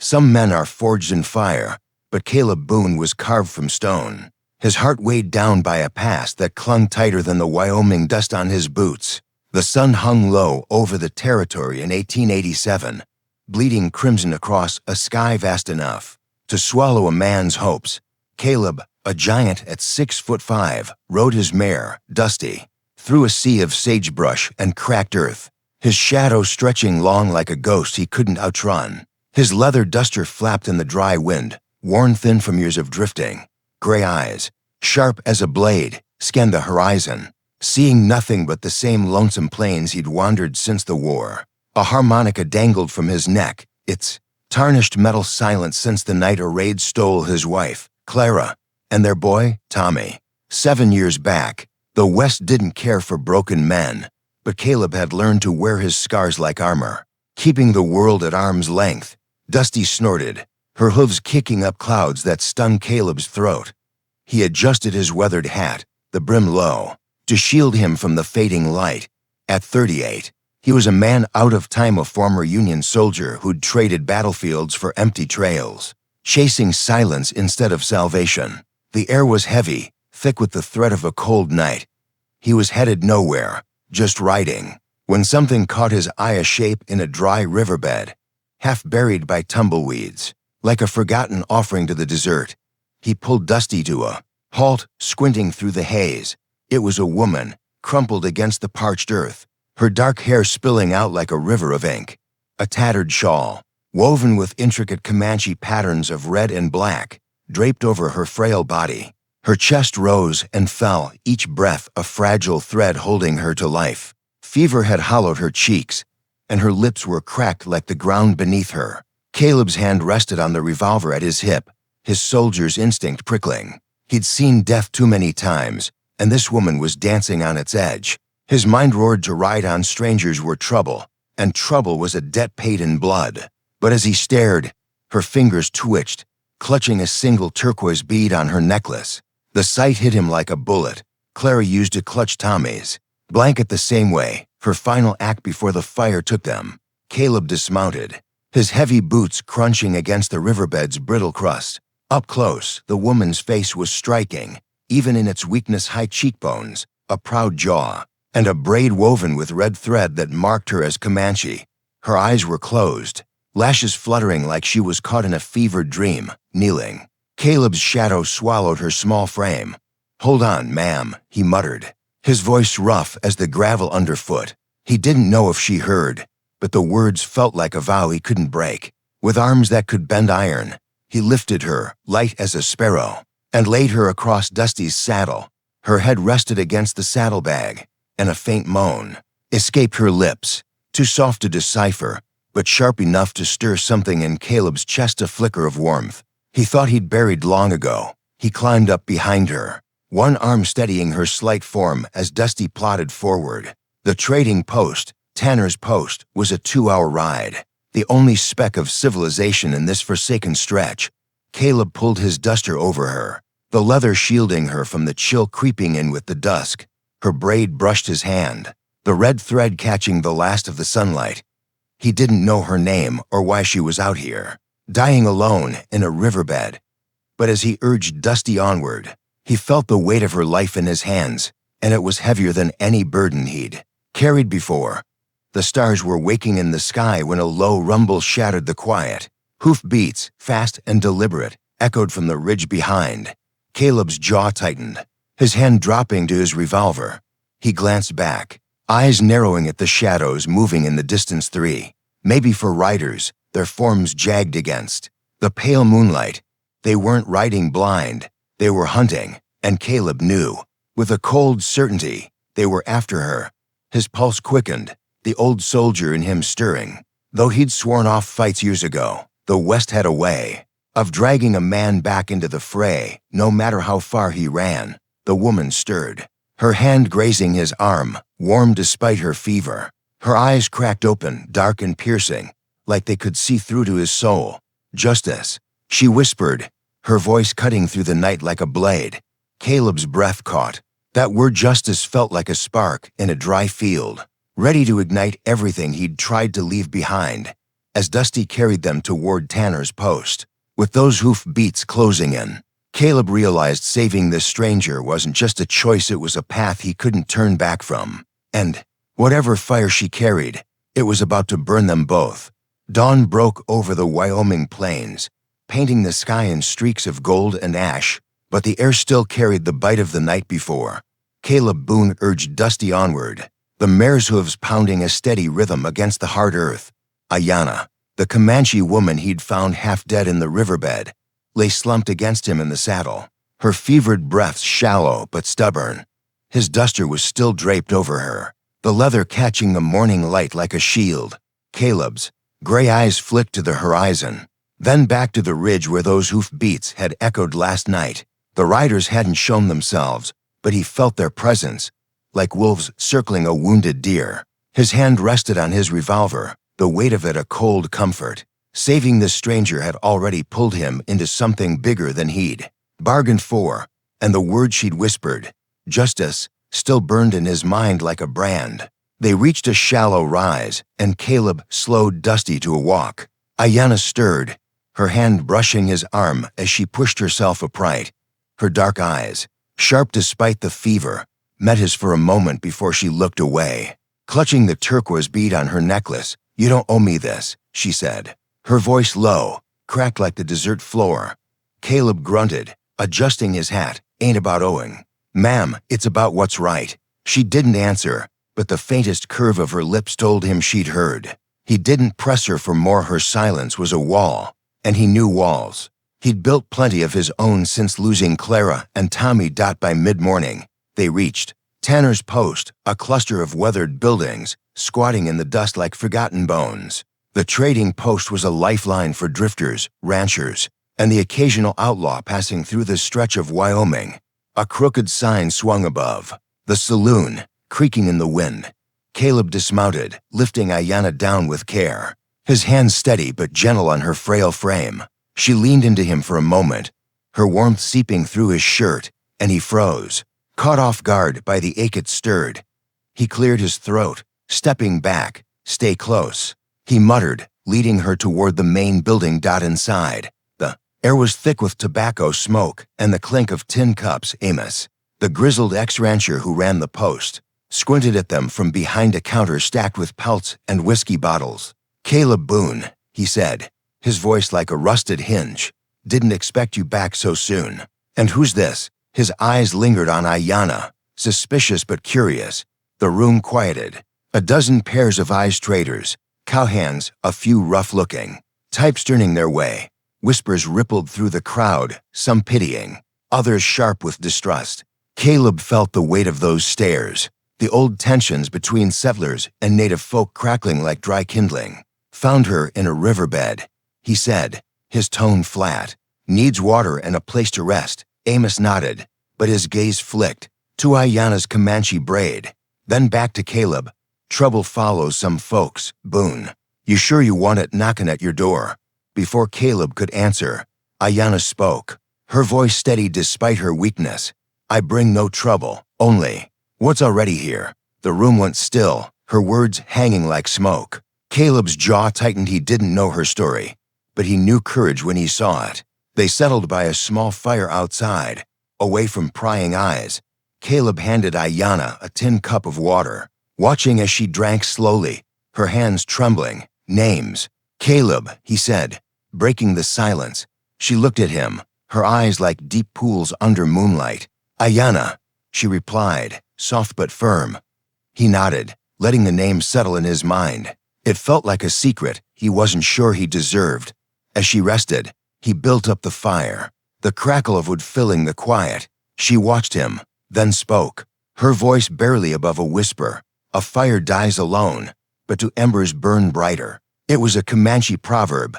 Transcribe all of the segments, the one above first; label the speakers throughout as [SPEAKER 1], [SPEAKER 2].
[SPEAKER 1] Some men are forged in fire, but Caleb Boone was carved from stone. His heart weighed down by a past that clung tighter than the Wyoming dust on his boots. The sun hung low over the territory in 1887, bleeding crimson across a sky vast enough to swallow a man's hopes. Caleb, a giant at 6'5", rode his mare, Dusty, through a sea of sagebrush and cracked earth, his shadow stretching long like a ghost he couldn't outrun. His leather duster flapped in the dry wind, worn thin from years of drifting. Gray eyes, sharp as a blade, scanned the horizon, seeing nothing but the same lonesome plains he'd wandered since the war. A harmonica dangled from his neck, its tarnished metal silent since the night a raid stole his wife, Clara, and their boy, Tommy. 7 years back, the West didn't care for broken men, but Caleb had learned to wear his scars like armor, keeping the world at arm's length. Dusty snorted, her hooves kicking up clouds that stung Caleb's throat. He adjusted his weathered hat, the brim low, to shield him from the fading light. At 38, he was a man out of time, a former Union soldier who'd traded battlefields for empty trails, chasing silence instead of salvation. The air was heavy, thick with the threat of a cold night. He was headed nowhere, just riding, when something caught his eye, a shape in a dry riverbed, half buried by tumbleweeds, like a forgotten offering to the desert. He pulled Dusty to a halt, squinting through the haze. It was a woman, crumpled against the parched earth, her dark hair spilling out like a river of ink. A tattered shawl, woven with intricate Comanche patterns of red and black, draped over her frail body. Her chest rose and fell, each breath a fragile thread holding her to life. Fever had hollowed her cheeks, and her lips were cracked like the ground beneath her. Caleb's hand rested on the revolver at his hip, his soldier's instinct prickling. He'd seen death too many times, and this woman was dancing on its edge. His mind roared to ride on strangers were trouble, and trouble was a debt paid in blood. But as he stared, her fingers twitched, clutching a single turquoise bead on her necklace. The sight hit him like a bullet. Clara used to clutch Tommy's blanket the same way, her final act before the fire took them. Caleb dismounted, his heavy boots crunching against the riverbed's brittle crust. Up close, the woman's face was striking, even in its weakness, high cheekbones, a proud jaw, and a braid woven with red thread that marked her as Comanche. Her eyes were closed, lashes fluttering like she was caught in a fevered dream. Kneeling, Caleb's shadow swallowed her small frame. "Hold on, ma'am," he muttered, his voice rough as the gravel underfoot. He didn't know if she heard, but the words felt like a vow he couldn't break. With arms that could bend iron, he lifted her, light as a sparrow, and laid her across Dusty's saddle. Her head rested against the saddlebag, and a faint moan escaped her lips, too soft to decipher, but sharp enough to stir something in Caleb's chest, a flicker of warmth he thought he'd buried long ago. He climbed up behind her, one arm steadying her slight form as Dusty plodded forward. The trading post, Tanner's Post, was a 2-hour ride, the only speck of civilization in this forsaken stretch. Caleb pulled his duster over her, the leather shielding her from the chill creeping in with the dusk. Her braid brushed his hand, the red thread catching the last of the sunlight. He didn't know her name or why she was out here, dying alone in a riverbed. But as he urged Dusty onward, he felt the weight of her life in his hands, and it was heavier than any burden he'd carried before. The stars were waking in the sky when a low rumble shattered the quiet. Hoof beats, fast and deliberate, echoed from the ridge behind. Caleb's jaw tightened, his hand dropping to his revolver. He glanced back, eyes narrowing at the shadows moving in the distance. 3, maybe 4 riders, their forms jagged against the pale moonlight. They weren't riding blind, they were hunting, and Caleb knew, with a cold certainty, they were after her. His pulse quickened, the old soldier in him stirring. Though he'd sworn off fights years ago, the West had a way of dragging a man back into the fray, no matter how far he ran. The woman stirred, her hand grazing his arm, warm despite her fever. Her eyes cracked open, dark and piercing, like they could see through to his soul. "Justice," she whispered, her voice cutting through the night like a blade. Caleb's breath caught. That word justice felt like a spark in a dry field, ready to ignite everything he'd tried to leave behind. as Dusty carried them toward Tanner's post. With those hoof beats closing in, Caleb realized saving this stranger wasn't just a choice, it was a path he couldn't turn back from. And whatever fire she carried, it was about to burn them both. Dawn broke over the Wyoming plains, painting the sky in streaks of gold and ash, but the air still carried the bite of the night before. Caleb Boone urged Dusty onward, the mare's hooves pounding a steady rhythm against the hard earth. Aiyana, the Comanche woman he'd found half dead in the riverbed, lay slumped against him in the saddle, her fevered breaths shallow but stubborn. His duster was still draped over her, the leather catching the morning light like a shield. Caleb's gray eyes flicked to the horizon, then back to the ridge where those hoof beats had echoed last night. The riders hadn't shown themselves, but he felt their presence, like wolves circling a wounded deer. His hand rested on his revolver, the weight of it a cold comfort. Saving this stranger had already pulled him into something bigger than he'd bargained for, and the word she'd whispered, justice, still burned in his mind like a brand. They reached a shallow rise, and Caleb slowed Dusty to a walk. Aiyana stirred, her hand brushing his arm as she pushed herself upright. Her dark eyes, sharp despite the fever, met his for a moment before she looked away. Clutching the turquoise bead on her necklace, "You don't owe me this," she said, her voice low, cracked like the dessert floor. Caleb grunted, adjusting his hat. "Ain't about owing, ma'am, it's about what's right." She didn't answer, but the faintest curve of her lips told him she'd heard. He didn't press her for more, her silence was a wall, and he knew walls. He'd built plenty of his own since losing Clara and Tommy. By mid-morning, they reached Tanner's post, a cluster of weathered buildings, squatting in the dust like forgotten bones. The trading post was a lifeline for drifters, ranchers, and the occasional outlaw passing through this stretch of Wyoming. A crooked sign swung above, the saloon, creaking in the wind. Caleb dismounted, lifting Aiyana down with care, his hands steady but gentle on her frail frame. She leaned into him for a moment, her warmth seeping through his shirt, and he froze, caught off guard by the ache it stirred. He cleared his throat, stepping back. "Stay close," he muttered, leading her toward the main building. Inside, the air was thick with tobacco smoke and the clink of tin cups. Amos, the grizzled ex-rancher who ran the post, squinted at them from behind a counter stacked with pelts and whiskey bottles. "Caleb Boone," he said, his voice like a rusted hinge. "Didn't expect you back so soon. And who's this?" His eyes lingered on Aiyana, suspicious but curious. The room quieted. A dozen pairs of eyes, traders, cowhands, a few rough-looking types turning their way. Whispers rippled through the crowd, some pitying, others sharp with distrust. Caleb felt the weight of those stares, the old tensions between settlers and native folk crackling like dry kindling. "Found her in a riverbed," he said, his tone flat. "Needs water and a place to rest." Amos nodded, but his gaze flicked to Aiyana's Comanche braid, then back to Caleb. "Trouble follows some folks, Boone. You sure you want it knocking at your door?" Before Caleb could answer, Aiyana spoke, her voice steady despite her weakness. "I bring no trouble, only what's already here." The room went still, her words hanging like smoke. Caleb's jaw tightened. He didn't know her story, but he knew courage when he saw it. They settled by a small fire outside, away from prying eyes. Caleb handed Aiyana a tin cup of water, watching as she drank slowly, her hands trembling. "Names." "Caleb," he said, breaking the silence. She looked at him, her eyes like deep pools under moonlight. "Aiyana," she replied, soft but firm. He nodded, letting the name settle in his mind. It felt like a secret he wasn't sure he deserved. As she rested, he built up the fire, the crackle of wood filling the quiet. She watched him, then spoke, her voice barely above a whisper. "A fire dies alone, but to embers burn brighter." It was a Comanche proverb,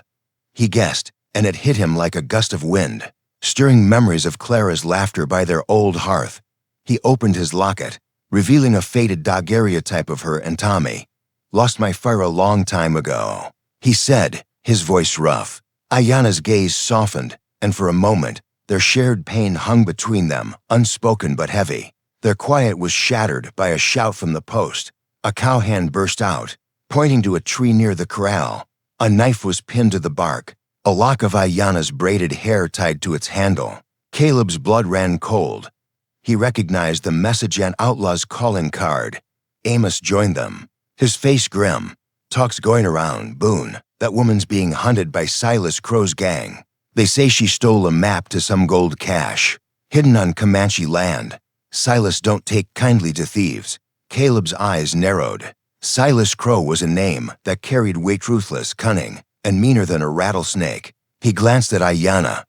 [SPEAKER 1] he guessed, and it hit him like a gust of wind, stirring memories of Clara's laughter by their old hearth. He opened his locket, revealing a faded daguerreotype of her and Tommy. "Lost my fire a long time ago," he said, his voice rough. Aiyana's gaze softened, and for a moment, their shared pain hung between them, unspoken but heavy. Their quiet was shattered by a shout from the post. A cowhand burst out, pointing to a tree near the corral. A knife was pinned to the bark, a lock of Aiyana's braided hair tied to its handle. Caleb's blood ran cold. He recognized the message and outlaws calling card. Amos joined them, his face grim. "Talk's going around, Boone. That woman's being hunted by Silas Crow's gang. They say she stole a map to some gold cache, hidden on Comanche land. Silas don't take kindly to thieves." Caleb's eyes narrowed. Silas Crow was a name that carried weight, ruthless, cunning, and meaner than a rattlesnake. He glanced at Aiyana,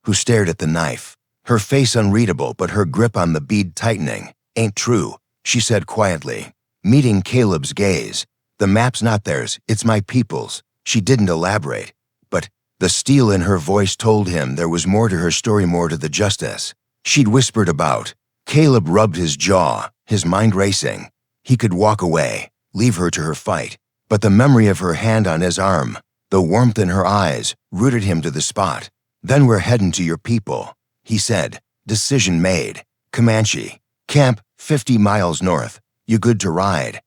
[SPEAKER 1] who stared at the knife, her face unreadable but her grip on the bead tightening. "Ain't true," she said quietly, meeting Caleb's gaze. "The map's not theirs, it's my people's." She didn't elaborate, but the steel in her voice told him there was more to her story, more to the justice she'd whispered about. Caleb rubbed his jaw, his mind racing. He could walk away, leave her to her fight, but the memory of her hand on his arm, the warmth in her eyes, rooted him to the spot. "Then we're heading to your people," he said. "Decision made. Comanche. Camp 50 miles north. You good to ride?"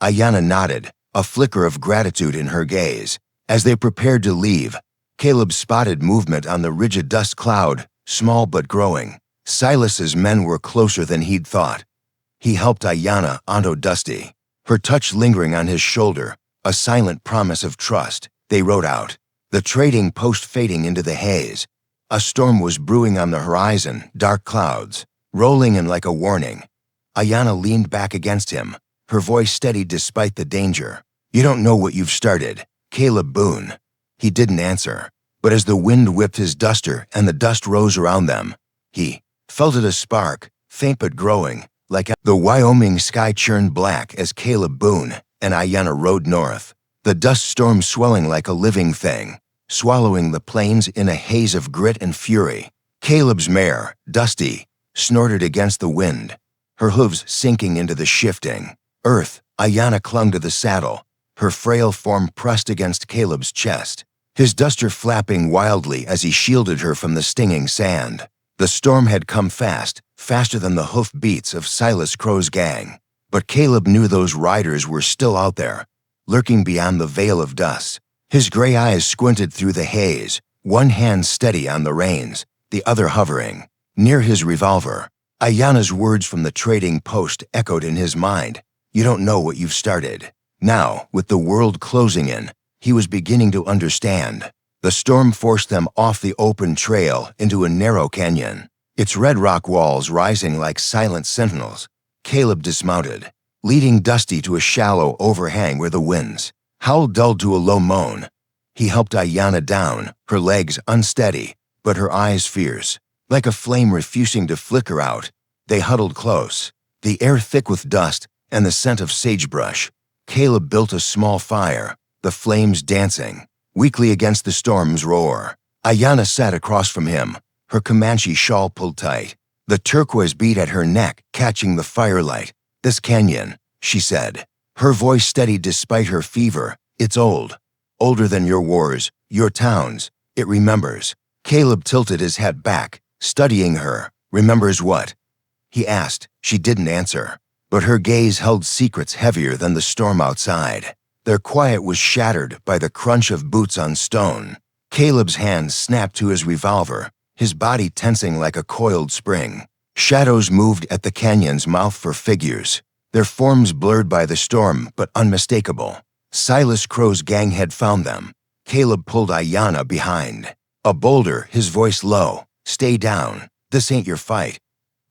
[SPEAKER 1] Aiyana nodded, a flicker of gratitude in her gaze. As they prepared to leave, Caleb spotted movement on the rigid dust cloud, small but growing. Silas's men were closer than he'd thought. He helped Aiyana onto Dusty, her touch lingering on his shoulder, a silent promise of trust. They rode out, the trading post fading into the haze. A storm was brewing on the horizon, dark clouds, rolling in like a warning. Aiyana leaned back against him, her voice steady despite the danger. "You don't know what you've started, Caleb Boone." He didn't answer, but as the wind whipped his duster and the dust rose around them, he felt it, a spark, faint but growing, the Wyoming sky churned black as Caleb Boone and Aiyana rode north, the dust storm swelling like a living thing, swallowing the plains in a haze of grit and fury. Caleb's mare, Dusty, snorted against the wind, her hooves sinking into the shifting earth. Aiyana clung to the saddle, her frail form pressed against Caleb's chest, his duster flapping wildly as he shielded her from the stinging sand. The storm had come fast, faster than the hoof beats of Silas Crow's gang. But Caleb knew those riders were still out there, lurking beyond the veil of dust. His gray eyes squinted through the haze, one hand steady on the reins, the other hovering near his revolver. Aiyana's words from the trading post echoed in his mind. "You don't know what you've started." Now, with the world closing in, he was beginning to understand. The storm forced them off the open trail into a narrow canyon, its red rock walls rising like silent sentinels. Caleb dismounted, leading Dusty to a shallow overhang where the winds howled dulled to a low moan. He helped Aiyana down, her legs unsteady, but her eyes fierce, like a flame refusing to flicker out. They huddled close, the air thick with dust and the scent of sagebrush. Caleb built a small fire, the flames dancing weakly against the storm's roar. Aiyana sat across from him, her Comanche shawl pulled tight, the turquoise bead at her neck catching the firelight. "This canyon," she said, her voice steady despite her fever, "it's old. Older than your wars, your towns. It remembers." Caleb tilted his head back, studying her. "Remembers what?" he asked. She didn't answer, but her gaze held secrets heavier than the storm outside. Their quiet was shattered by the crunch of boots on stone. Caleb's hand snapped to his revolver, his body tensing like a coiled spring. Shadows moved at the canyon's mouth for figures, their forms blurred by the storm but unmistakable. Silas Crow's gang had found them. Caleb pulled Aiyana behind. A boulder, his voice low. "Stay down. This ain't your fight."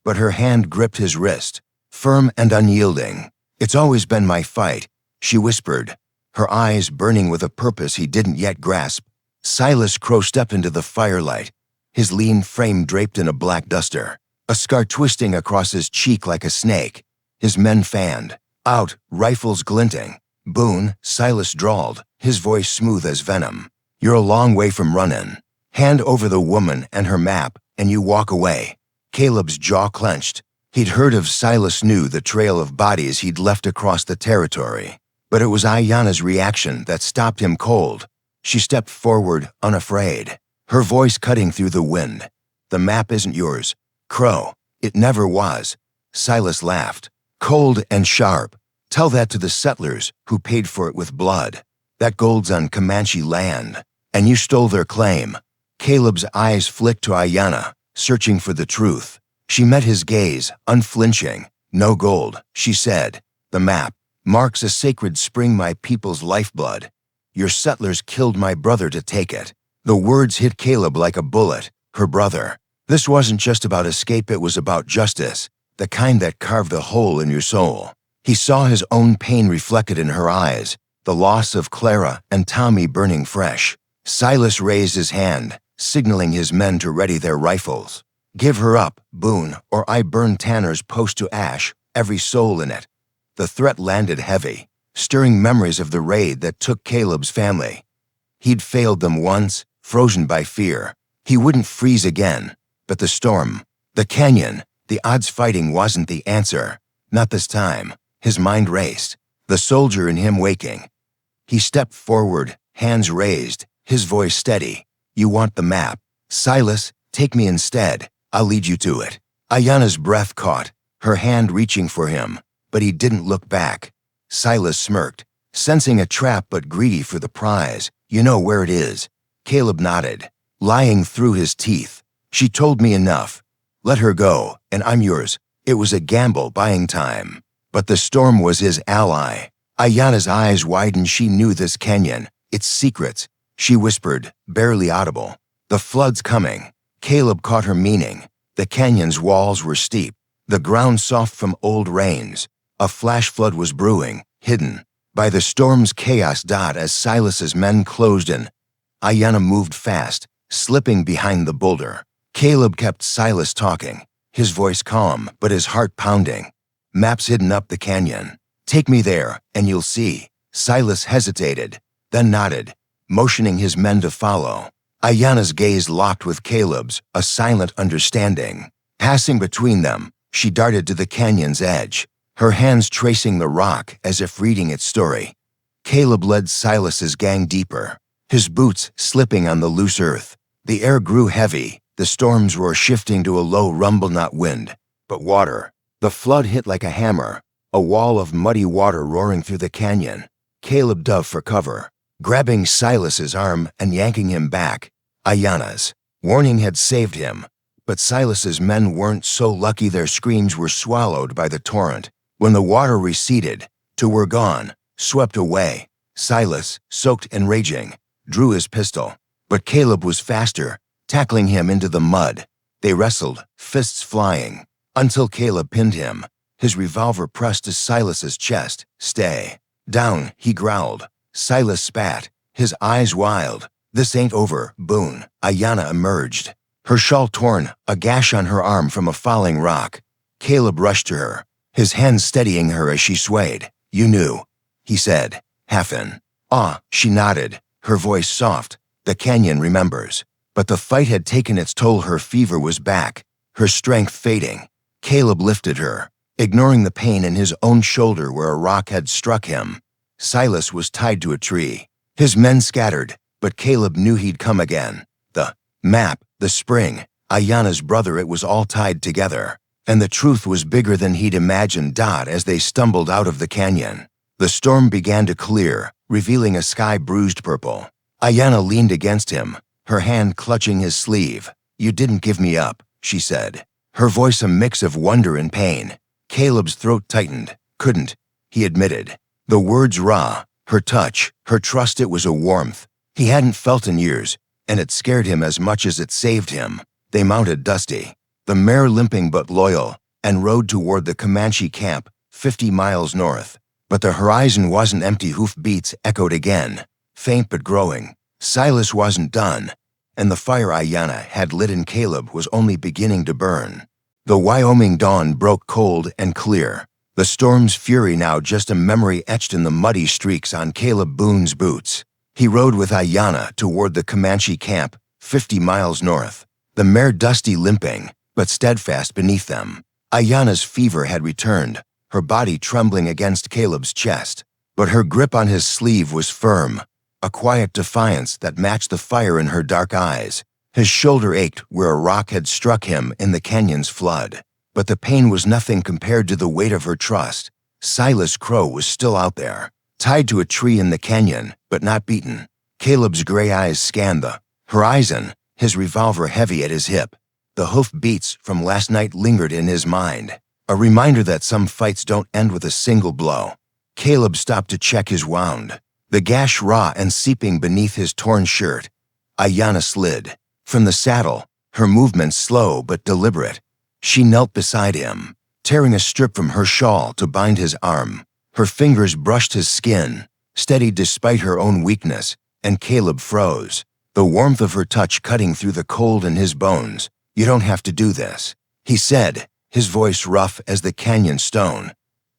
[SPEAKER 1] But her hand gripped his wrist, firm and unyielding. "It's always been my fight," she whispered, her eyes burning with a purpose he didn't yet grasp. Silas Crow stepped into the firelight, his lean frame draped in a black duster, a scar twisting across his cheek like a snake. His men fanned out, rifles glinting. "Boone," Silas drawled, his voice smooth as venom, "you're a long way from running. Hand over the woman and her map, and you walk away." Caleb's jaw clenched. He'd heard of Silas, knew the trail of bodies he'd left across the territory. But it was Aiyana's reaction that stopped him cold. She stepped forward, unafraid, her voice cutting through the wind. "The map isn't yours, Crow. It never was." Silas laughed, cold and sharp. "Tell that to the settlers who paid for it with blood. That gold's on Comanche land, and you stole their claim." Caleb's eyes flicked to Aiyana, searching for the truth. She met his gaze, unflinching. "No gold," she said. "The map marks a sacred spring, my people's lifeblood. Your settlers killed my brother to take it." The words hit Caleb like a bullet. Her brother. This wasn't just about escape, it was about justice, the kind that carved a hole in your soul. He saw his own pain reflected in her eyes, the loss of Clara and Tommy burning fresh. Silas raised his hand, signaling his men to ready their rifles. "Give her up, Boone, or I burn Tanner's post to ash, every soul in it." The threat landed heavy, stirring memories of the raid that took Caleb's family. He'd failed them once, frozen by fear. He wouldn't freeze again. But the storm, the canyon, the odds fighting wasn't the answer. Not this time. His mind raced, the soldier in him waking. He stepped forward, hands raised, his voice steady. "You want the map. Silas, take me instead. I'll lead you to it." Aiyana's breath caught, her hand reaching for him, but he didn't look back. Silas smirked, sensing a trap but greedy for the prize. "You know where it is." Caleb nodded, lying through his teeth. "She told me enough. Let her go, and I'm yours." It was a gamble, buying time. But the storm was his ally. Aiyana's eyes widened. She knew this canyon, its secrets. She whispered, barely audible, "The flood's coming." Caleb caught her meaning. The canyon's walls were steep, the ground soft from old rains. A flash flood was brewing, hidden by the storm's chaos. As Silas's men closed in, Aiyana moved fast, slipping behind the boulder. Caleb kept Silas talking, his voice calm but his heart pounding. "Maps hidden up the canyon. Take me there, and you'll see." Silas hesitated, then nodded, motioning his men to follow. Aiyana's gaze locked with Caleb's, a silent understanding. Passing between them, she darted to the canyon's edge, her hands tracing the rock as if reading its story. Caleb led Silas's gang deeper, his boots slipping on the loose earth. The air grew heavy, the storm's roar shifting to a low rumble, not wind, but water. The flood hit like a hammer, a wall of muddy water roaring through the canyon. Caleb dove for cover, grabbing Silas's arm and yanking him back. Aiyana's warning had saved him, but Silas's men weren't so lucky. Their screams were swallowed by the torrent. When the water receded, two were gone, swept away. Silas, soaked and raging, drew his pistol, but Caleb was faster, tackling him into the mud. They wrestled, fists flying, until Caleb pinned him, his revolver pressed to Silas's chest. "Stay down," he growled. Silas spat, his eyes wild. "This ain't over, Boone." Aiyana emerged, her shawl torn, a gash on her arm from a falling rock. Caleb rushed to her, his hands steadying her as she swayed. "You knew," he said, half in awe. She nodded, her voice soft. "The canyon remembers." But the fight had taken its toll. Her fever was back, her strength fading. Caleb lifted her, ignoring the pain in his own shoulder where a rock had struck him. Silas was tied to a tree. His men scattered, but Caleb knew he'd come again. The map, the spring, Aiyana's brother, it was all tied together. And the truth was bigger than he'd imagined. As they stumbled out of the canyon, the storm began to clear, revealing a sky bruised purple. Aiyana leaned against him, her hand clutching his sleeve. "You didn't give me up," she said, her voice a mix of wonder and pain. Caleb's throat tightened. "Couldn't," he admitted. The words raw, her touch, her trust. It was a warmth he hadn't felt in years, and it scared him as much as it saved him. They mounted Dusty, the mare limping but loyal, and rode toward the Comanche camp, 50 miles north. But the horizon wasn't empty. Hoofbeats echoed again, faint but growing. Silas wasn't done, and the fire Aiyana had lit in Caleb was only beginning to burn. The Wyoming dawn broke cold and clear, the storm's fury now just a memory etched in the muddy streaks on Caleb Boone's boots. He rode with Aiyana toward the Comanche camp, 50 miles north, the mare Dusty limping, but steadfast beneath them. Aiyana's fever had returned, her body trembling against Caleb's chest, but her grip on his sleeve was firm, a quiet defiance that matched the fire in her dark eyes. His shoulder ached where a rock had struck him in the canyon's flood, but the pain was nothing compared to the weight of her trust. Silas Crow was still out there, tied to a tree in the canyon, but not beaten. Caleb's gray eyes scanned the horizon, his revolver heavy at his hip. The hoof beats from last night lingered in his mind, a reminder that some fights don't end with a single blow. Caleb stopped to check his wound, the gash raw and seeping beneath his torn shirt. Aiyana slid from the saddle, her movements slow but deliberate. She knelt beside him, tearing a strip from her shawl to bind his arm. Her fingers brushed his skin, steady despite her own weakness, and Caleb froze, the warmth of her touch cutting through the cold in his bones. "You don't have to do this," he said, his voice rough as the canyon stone.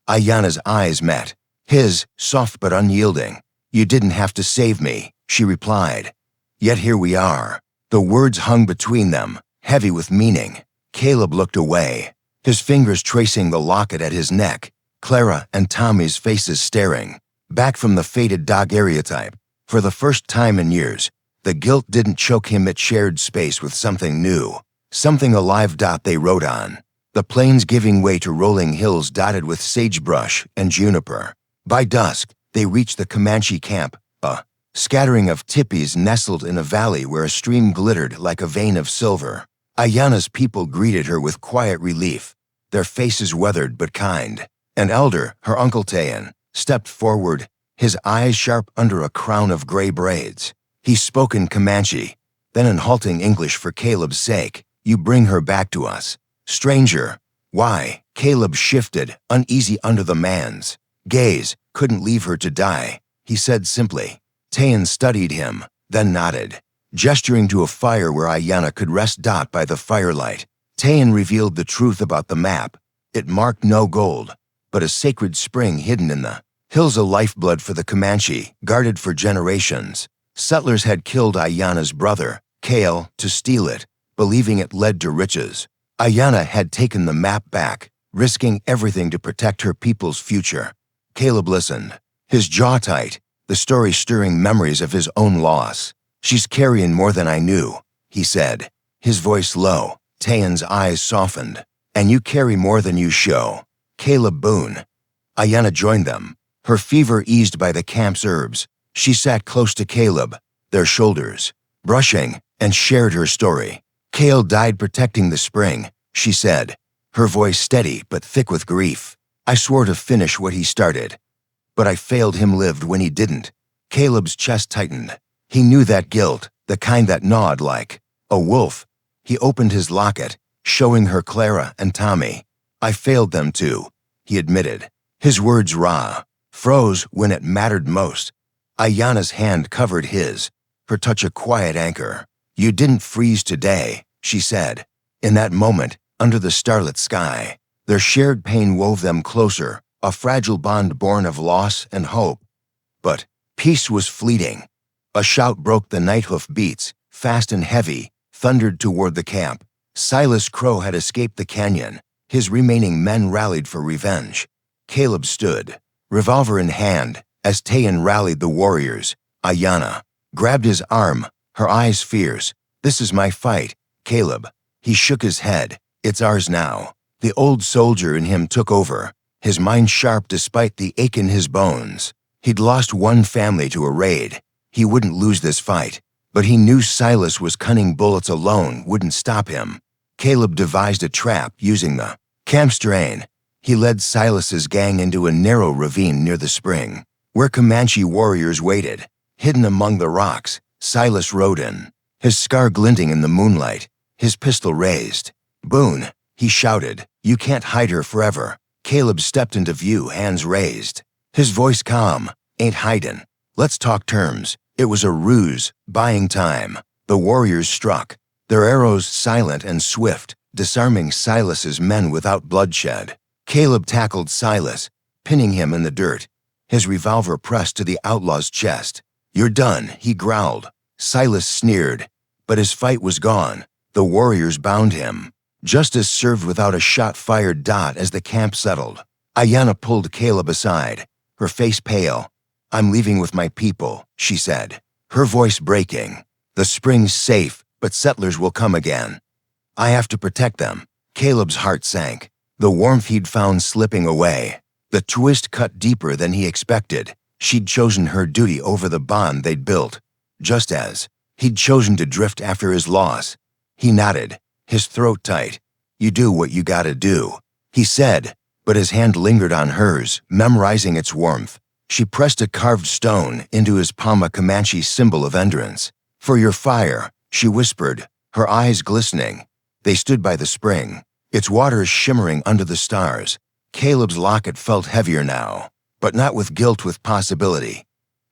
[SPEAKER 1] Aiyana's eyes met, his soft but unyielding. "You didn't have to save me," she replied. Yet here we are. The words hung between them, heavy with meaning. Caleb looked away, his fingers tracing the locket at his neck, Clara and Tommy's faces staring, back from the faded daguerreotype. For the first time in years, the guilt didn't choke him, it shared space with something new, something alive. They rode on, the plains giving way to rolling hills dotted with sagebrush and juniper. By dusk, they reached the Comanche camp, a scattering of tipis nestled in a valley where a stream glittered like a vein of silver. Aiyana's people greeted her with quiet relief, their faces weathered but kind. An elder, her Uncle Tayan, stepped forward, his eyes sharp under a crown of gray braids. He spoke in Comanche, then in halting English for Caleb's sake. "You bring her back to us, stranger." "Why?" Caleb shifted, uneasy under the man's gaze. "Couldn't leave her to die," he said simply. Tayan studied him, then nodded, gesturing to a fire where Aiyana could rest. By the firelight, Tayan revealed the truth about the map. It marked no gold, but a sacred spring hidden in the hills, a lifeblood for the Comanche, guarded for generations. Settlers had killed Aiyana's brother, Cale, to steal it, believing it led to riches. Aiyana had taken the map back, risking everything to protect her people's future. Caleb listened, his jaw tight, the story stirring memories of his own loss. "She's carrying more than I knew," he said, his voice low. Tayan's eyes softened. "And you carry more than you show." Caleb Boone. Aiyana joined them, her fever eased by the camp's herbs. She sat close to Caleb, their shoulders brushing, and shared her story. "Cale died protecting the spring," she said, her voice steady but thick with grief. "I swore to finish what he started, but I failed him, lived when he didn't." Caleb's chest tightened. He knew that guilt, the kind that gnawed like a wolf. He opened his locket, showing her Clara and Tommy. "I failed them too," he admitted. His words raw, froze when it mattered most. Aiyana's hand covered his, her touch a quiet anchor. "You didn't freeze today," she said. In that moment, under the starlit sky, their shared pain wove them closer, a fragile bond born of loss and hope. But peace was fleeting. A shout broke the night. Hoof beats, fast and heavy, thundered toward the camp. Silas Crow had escaped the canyon. His remaining men rallied for revenge. Caleb stood, revolver in hand, as Tayan rallied the warriors. Aiyana grabbed his arm, her eyes fierce. "This is my fight, Caleb." He shook his head. "It's ours now." The old soldier in him took over, his mind sharp despite the ache in his bones. He'd lost one family to a raid. He wouldn't lose this fight, but he knew Silas was cunning. Bullets alone wouldn't stop him. Caleb devised a trap using the camp's drain. He led Silas's gang into a narrow ravine near the spring, where Comanche warriors waited. Hidden among the rocks, Silas rode in, his scar glinting in the moonlight, his pistol raised. "Boone," he shouted, "you can't hide her forever." Caleb stepped into view, hands raised, his voice calm. "Ain't hidin'. Let's talk terms." It was a ruse, buying time. The warriors struck, their arrows silent and swift, disarming Silas's men without bloodshed. Caleb tackled Silas, pinning him in the dirt, his revolver pressed to the outlaw's chest. "You're done," he growled. Silas sneered, but his fight was gone. The warriors bound him. Justice served without a shot fired. As the camp settled, Aiyana pulled Caleb aside, her face pale. "I'm leaving with my people," she said, her voice breaking. "The spring's safe, but settlers will come again. I have to protect them." Caleb's heart sank, the warmth he'd found slipping away. The twist cut deeper than he expected. She'd chosen her duty over the bond they'd built, just as he'd chosen to drift after his loss. He nodded, his throat tight. "You do what you gotta do," he said, but his hand lingered on hers, memorizing its warmth. She pressed a carved stone into his palm, a Comanche symbol of endurance. "For your fire," she whispered, her eyes glistening. They stood by the spring, its waters shimmering under the stars. Caleb's locket felt heavier now, but not with guilt, with possibility.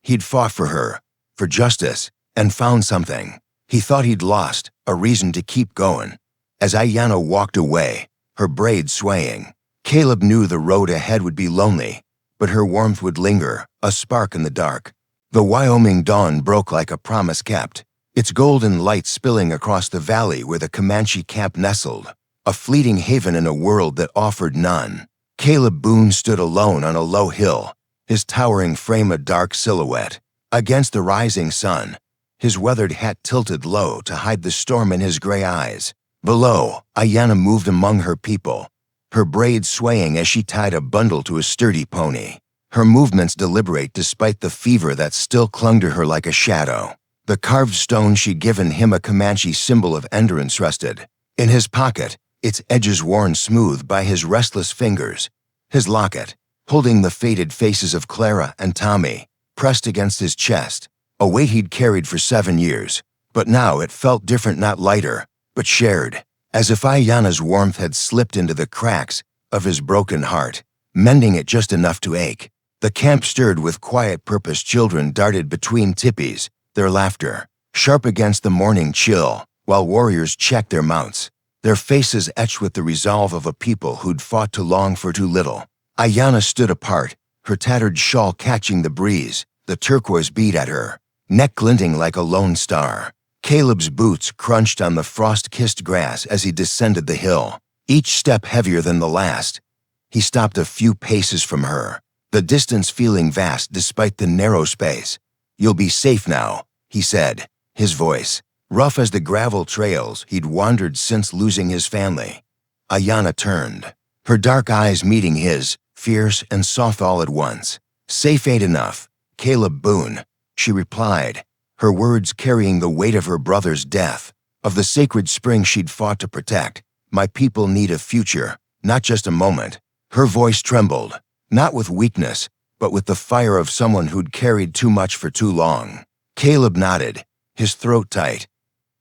[SPEAKER 1] He'd fought for her, for justice, and found something. He thought he'd lost, a reason to keep going. As Aiyana walked away, her braids swaying, Caleb knew the road ahead would be lonely, but her warmth would linger, a spark in the dark. The Wyoming dawn broke like a promise kept, its golden light spilling across the valley where the Comanche camp nestled, a fleeting haven in a world that offered none. Caleb Boone stood alone on a low hill, his towering frame a dark silhouette against the rising sun, his weathered hat tilted low to hide the storm in his gray eyes. Below, Aiyana moved among her people, her braids swaying as she tied a bundle to a sturdy pony, her movements deliberate despite the fever that still clung to her like a shadow. The carved stone she'd given him, a Comanche symbol of endurance, rested in his pocket, its edges worn smooth by his restless fingers. His locket, holding the faded faces of Clara and Tommy, pressed against his chest, a weight he'd carried for 7 years. But now it felt different, not lighter, but shared, as if Aiyana's warmth had slipped into the cracks of his broken heart, mending it just enough to ache. The camp stirred with quiet purpose. Children darted between tippies, their laughter sharp against the morning chill, while warriors checked their mounts, their faces etched with the resolve of a people who'd fought too long for too little. Aiyana stood apart, her tattered shawl catching the breeze, the turquoise bead at her neck glinting like a lone star. Caleb's boots crunched on the frost-kissed grass as he descended the hill, each step heavier than the last. He stopped a few paces from her, the distance feeling vast despite the narrow space. "You'll be safe now," he said, his voice rough as the gravel trails he'd wandered since losing his family. Aiyana turned, her dark eyes meeting his, fierce and soft all at once. "Safe ain't enough, Caleb Boone," she replied, her words carrying the weight of her brother's death, of the sacred spring she'd fought to protect. "My people need a future, not just a moment." Her voice trembled, not with weakness, but with the fire of someone who'd carried too much for too long. Caleb nodded, his throat tight.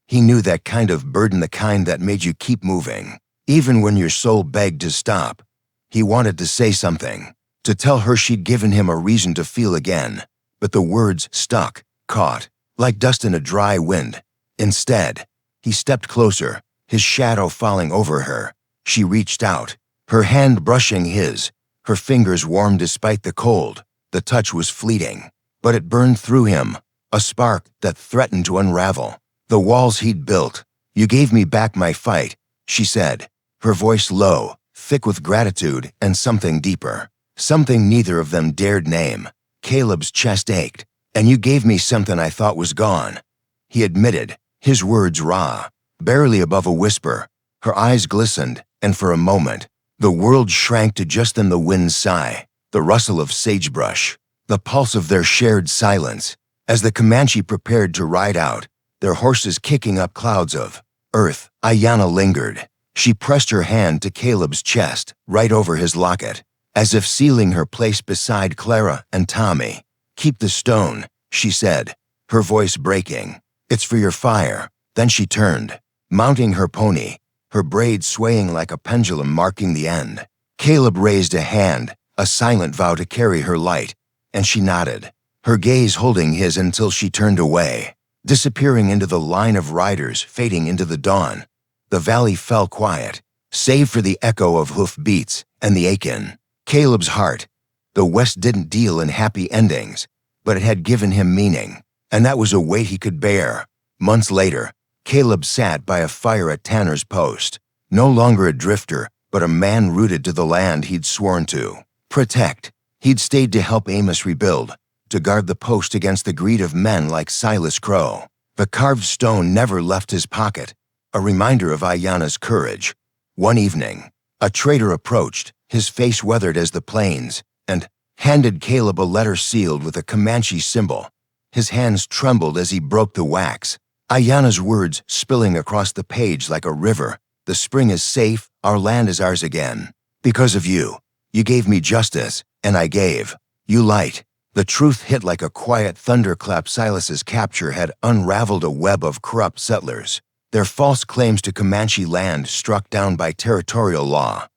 [SPEAKER 1] He knew that kind of burden, the kind that made you keep moving, even when your soul begged to stop. He wanted to say something, to tell her she'd given him a reason to feel again, but the words stuck, caught, like dust in a dry wind. Instead, he stepped closer, his shadow falling over her. She reached out, her hand brushing his, her fingers warm despite the cold. The touch was fleeting, but it burned through him, a spark that threatened to unravel the walls he'd built. "You gave me back my fight," she said, her voice low, thick with gratitude and something deeper, something neither of them dared name. Caleb's chest ached. "And you gave me something I thought was gone," he admitted, his words raw, barely above a whisper. Her eyes glistened, and for a moment, the world shrank to just then the wind's sigh, the rustle of sagebrush, the pulse of their shared silence, as the Comanche prepared to ride out, their horses kicking up clouds of earth. Aiyana lingered. She pressed her hand to Caleb's chest, right over his locket, as if sealing her place beside Clara and Tommy. "Keep the stone," she said, her voice breaking. "It's for your fire." Then she turned, mounting her pony, her braids swaying like a pendulum marking the end. Caleb raised a hand, a silent vow to carry her light, and she nodded, her gaze holding his until she turned away, disappearing into the line of riders fading into the dawn. The valley fell quiet, save for the echo of hoof beats and the ache in Caleb's heart. The West didn't deal in happy endings, but it had given him meaning, and that was a weight he could bear. Months later, Caleb sat by a fire at Tanner's Post, no longer a drifter, but a man rooted to the land he'd sworn to protect. He'd stayed to help Amos rebuild, to guard the post against the greed of men like Silas Crow. The carved stone never left his pocket, a reminder of Aiyana's courage. One evening, a trader approached, his face weathered as the plains, and handed Caleb a letter sealed with a Comanche symbol. His hands trembled as he broke the wax. Aiyana's words spilling across the page like a river. The spring is safe, our land is ours again. Because of you. You gave me justice, and I gave you light. The truth hit like a quiet thunderclap. Silas's capture had unraveled a web of corrupt settlers, their false claims to Comanche land struck down by territorial law.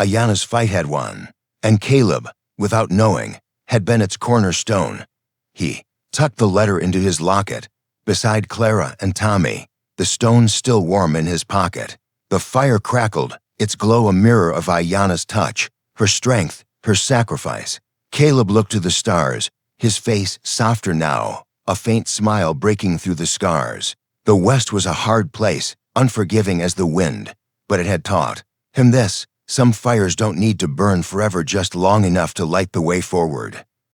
[SPEAKER 1] Aiyana's fight had won, and Caleb, without knowing, had been its cornerstone. He tucked the letter into his locket, beside Clara and Tommy, the stone still warm in his pocket. The fire crackled, its glow a mirror of Aiyana's touch, her strength, her sacrifice. Caleb looked to the stars, his face softer now, a faint smile breaking through the scars. The West was a hard place, unforgiving as the wind, but it had taught him this: some fires don't need to burn forever, just long enough to light the way forward.